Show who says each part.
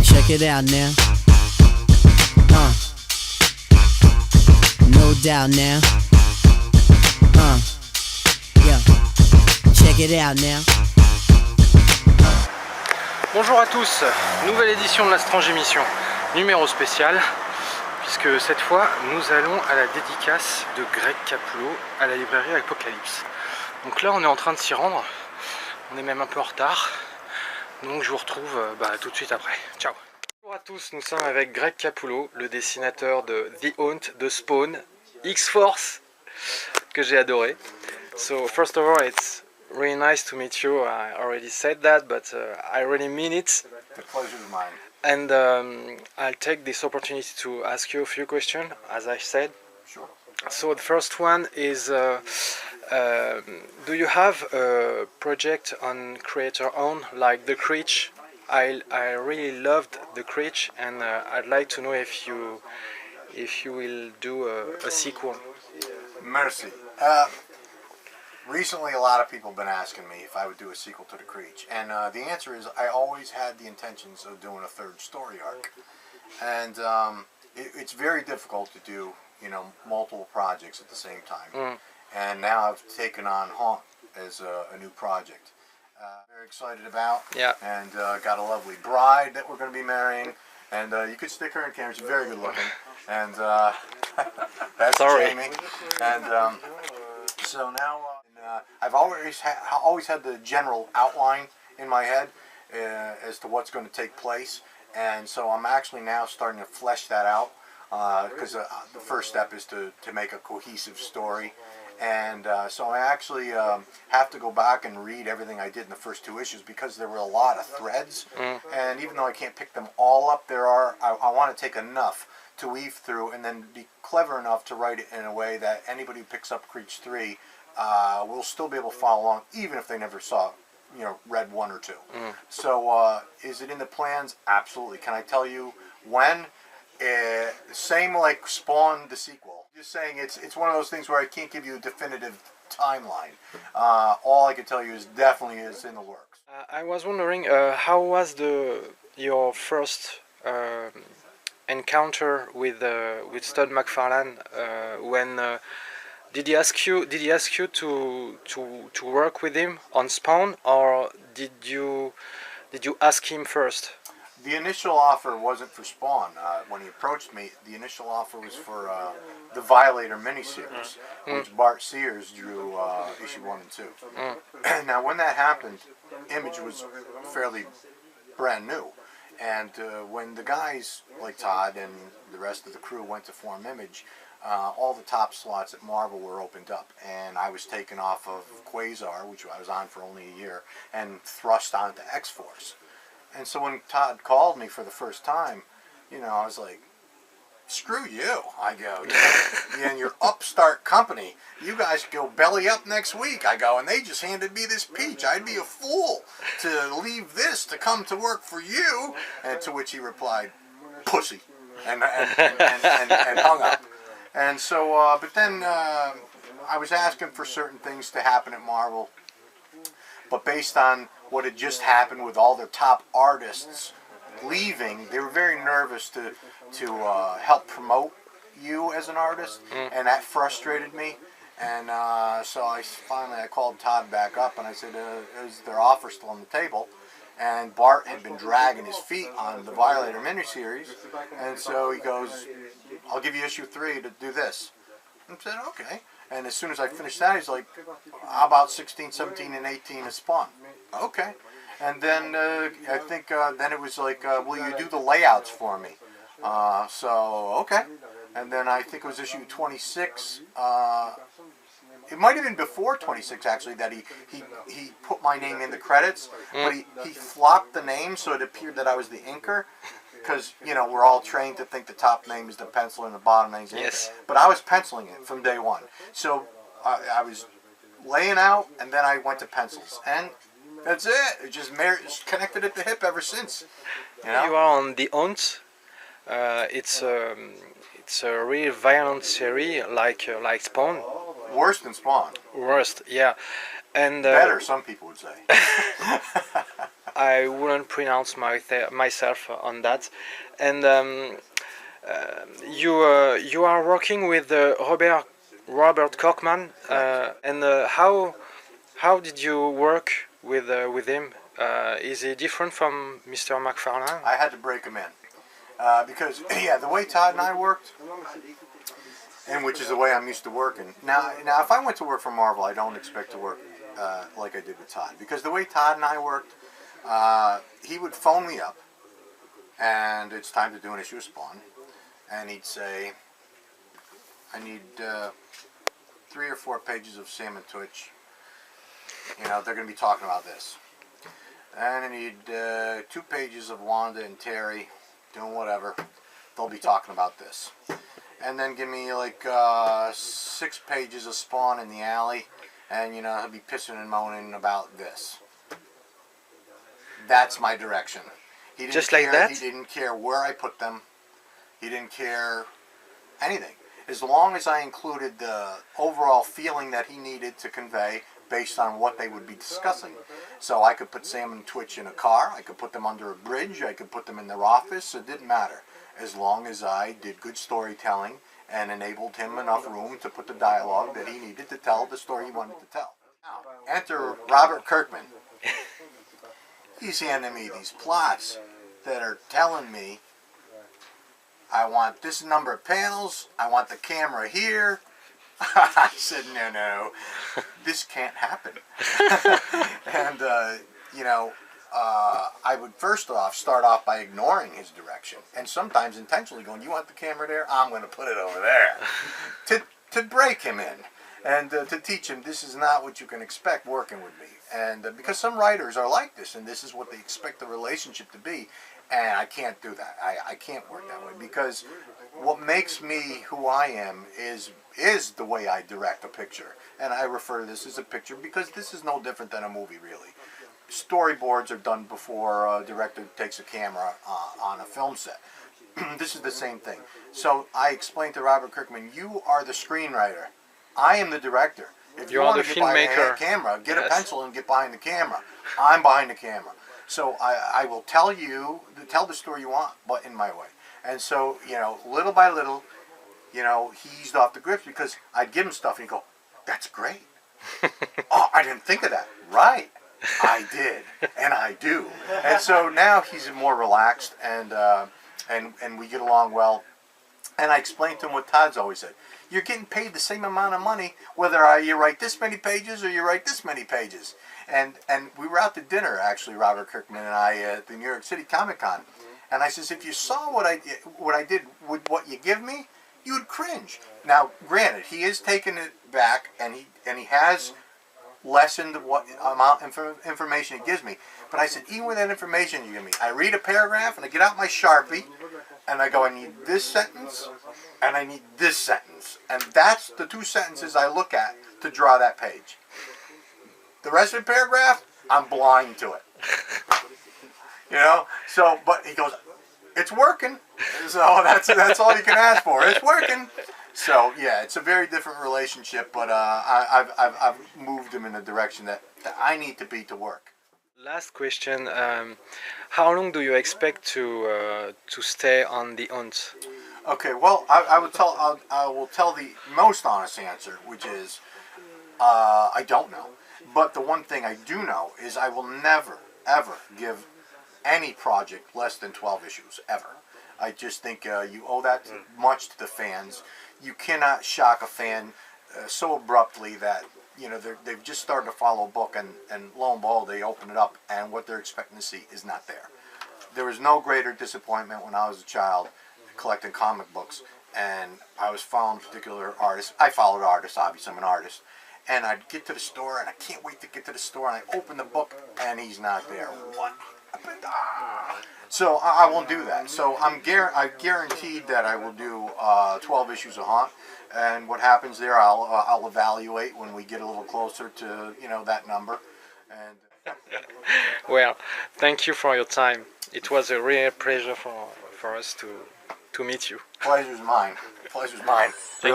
Speaker 1: Check it out now. No doubt now. Yeah. Check it out now.
Speaker 2: Bonjour à tous, nouvelle édition de la Strange Émission, numéro spécial, puisque cette fois nous allons à la dédicace de Greg Capullo à la librairie Apocalypse. Donc là on est en train de s'y rendre, on est même un peu en retard, donc je vous retrouve tout de suite après. Ciao. Bonjour à tous, nous sommes avec Greg Capullo, le dessinateur de The Haunt, de Spawn, X-Force, que j'ai adoré. So first of all, it's really nice to meet you. I already said that, but I really mean it.
Speaker 3: The pleasure is mine.
Speaker 2: And I'll take this opportunity to ask you a few questions, as I said.
Speaker 3: Sure.
Speaker 2: So the first one is, do you have a project on creator own, like The Creech? I really loved The Creech, and I'd like to know if you will do a sequel.
Speaker 3: Merci. Recently, a lot of people have been asking me if I would do a sequel to The Creech, and the answer is I always had the intentions of doing a third story arc, and it's very difficult to do, multiple projects at the same time. And now I've taken on Haunt as a new project. Very excited about,
Speaker 2: Yeah.
Speaker 3: and got a lovely bride that we're going to be marrying, and you could stick her in camera. She's very good looking, and that's
Speaker 2: Sorry.
Speaker 3: Jamie, and so now. I've always had the general outline in my head as to what's going to take place, and so I'm actually now starting to flesh that out, because the first step is to make a cohesive story, and so I actually have to go back and read everything I did in the first two issues, because there were a lot of threads, and even though I can't pick them all up, I want to take enough to weave through and then be clever enough to write it in a way that anybody who picks up Creech 3 will still be able to follow along, even if they never saw, read 1 or 2. So, is it in the plans? Absolutely. Can I tell you when? Same like Spawn, the sequel. Just saying, it's one of those things where I can't give you a definitive timeline. All I can tell you is definitely is in the works.
Speaker 2: I was wondering, how was your first encounter with Todd McFarlane when? Did he ask you to work with him on Spawn, or did you ask him first?
Speaker 3: The initial offer wasn't for Spawn. When he approached me, the initial offer was for the Violator miniseries, which Bart Sears drew issue 1 and 2. Now, when that happened, Image was fairly brand new, and when the guys like Todd and the rest of the crew went to form Image, all the top slots at Marvel were opened up, and I was taken off of Quasar, which I was on for only a year, and thrust onto X-Force. And so when Todd called me for the first time, I was like, screw you. I go, and your upstart company, you guys go belly up next week. I go, and they just handed me this peach. I'd be a fool to leave this to come to work for you. And to which he replied, pussy, and hung up. And so, but then I was asking for certain things to happen at Marvel, but based on what had just happened with all their top artists leaving, they were very nervous to help promote you as an artist, and that frustrated me. And so I called Todd back up, and I said, is their offer still on the table? And Bart had been dragging his feet on the Violator miniseries, and so he goes, I'll give you issue 3 to do this. I said, okay. And as soon as I finished that, he's like, how about 16, 17, and 18 is Spawn? Okay. And then I think then it was like, will you do the layouts for me? So, okay. And then I think it was issue 26. It might have been before 26, actually, that he put my name in the credits, but he flopped the name so it appeared that I was the inker. Because, we're all trained to think the top name is the pencil and the bottom name is the inker. But I was penciling it from day one. So I was laying out, and then I went to pencils. And that's it. It just connected at the hip ever since.
Speaker 2: You are on The Haunt. It's a really violent series, like Spawn.
Speaker 3: Worse than Spawn.
Speaker 2: Worst, yeah. And
Speaker 3: better, some people would say.
Speaker 2: I wouldn't pronounce myself on that. And you are working with Robert Kirkman, and how did you work with him? Is he different from Mr. McFarlane?
Speaker 3: I had to break him in because yeah, the way Todd and I worked, and which is the way I'm used to working. Now, if I went to work for Marvel, I don't expect to work like I did with Todd, because the way Todd and I worked, he would phone me up, and it's time to do an issue of Spawn, and he'd say, "I need 3 or 4 pages of Sam and Twitch. You know, they're going to be talking about this. And I need 2 pages of Wanda and Terry doing whatever. They'll be talking about this. And then give me like 6 pages of Spawn in the alley, and you know, he'll be pissing and moaning about this." That's my direction. He didn't
Speaker 2: Just
Speaker 3: care,
Speaker 2: like that?
Speaker 3: He didn't care where I put them. He didn't care anything. As long as I included the overall feeling that he needed to convey based on what they would be discussing. So I could put Sam and Twitch in a car, I could put them under a bridge, I could put them in their office, it didn't matter. As long as I did good storytelling and enabled him enough room to put the dialogue that he needed to tell the story he wanted to tell. Now, enter Robert Kirkman. He's handing me these plots that are telling me, I want this number of panels, I want the camera here. I said, no, this can't happen. And, you know, I would first off start off by ignoring his direction, and sometimes intentionally going, "You want the camera there? I'm going to put it over there," to break him in, and to teach him this is not what you can expect working with me. And because some writers are like this, and this is what they expect the relationship to be, and I can't do that. I can't work that way, because what makes me who I am is the way I direct a picture. And I refer to this as a picture because this is no different than a movie, really. Storyboards are done before a director takes a camera on a film set. This is the same thing. So I explained to Robert Kirkman, you are the screenwriter. I am the director. If you want to get behind the camera, get a pencil and get behind the camera. I'm behind the camera. So I will tell the story you want, but in my way. And so, you know, little by little, you know, he eased off the grips, because I'd give him stuff and he'd go, "That's great." "Oh, I didn't think of that." "Right. I did, and I do." And so now he's more relaxed, and we get along well. And I explained to him what Todd's always said: you're getting paid the same amount of money whether you write this many pages or you write this many pages. And we were out to dinner, actually, Robert Kirkman and I, at the New York City Comic Con. And I says, if you saw what I did with what you give me, you would cringe. Now, granted, he is taking it back, and he has lessened what amount of information he gives me. But I said, even with that information you give me, I read a paragraph and I get out my Sharpie and I go, I need this sentence and I need this sentence. And that's the 2 sentences I look at to draw that page. The rest of the paragraph, I'm blind to it. You know? So, but he goes, it's working. So that's all you can ask for. It's working. So yeah, it's a very different relationship, but I've moved him in a direction that I need to be to work.
Speaker 2: Last question: how long do you expect to stay on the hunt?
Speaker 3: Okay, well, I will tell the most honest answer, which is I don't know. But the one thing I do know is I will never ever give any project less than 12 issues ever. I just think you owe that much to the fans. You cannot shock a fan so abruptly that, you know, they've just started to follow a book, and lo and behold, they open it up, and what they're expecting to see is not there. There was no greater disappointment when I was a child collecting comic books, and I was following particular artists. I followed artists, obviously, I'm an artist. And I'd get to the store, and I can't wait to get to the store, and I open the book, and he's not there. What happened? So I won't do that. So I'm guaranteed that I will do 12 issues a hunt, and what happens there, I'll evaluate when we get a little closer to, you know, that number. And
Speaker 2: well, thank you for your time. It was a real pleasure for us to meet you.
Speaker 3: Pleasure's mine. Pleasure's mine.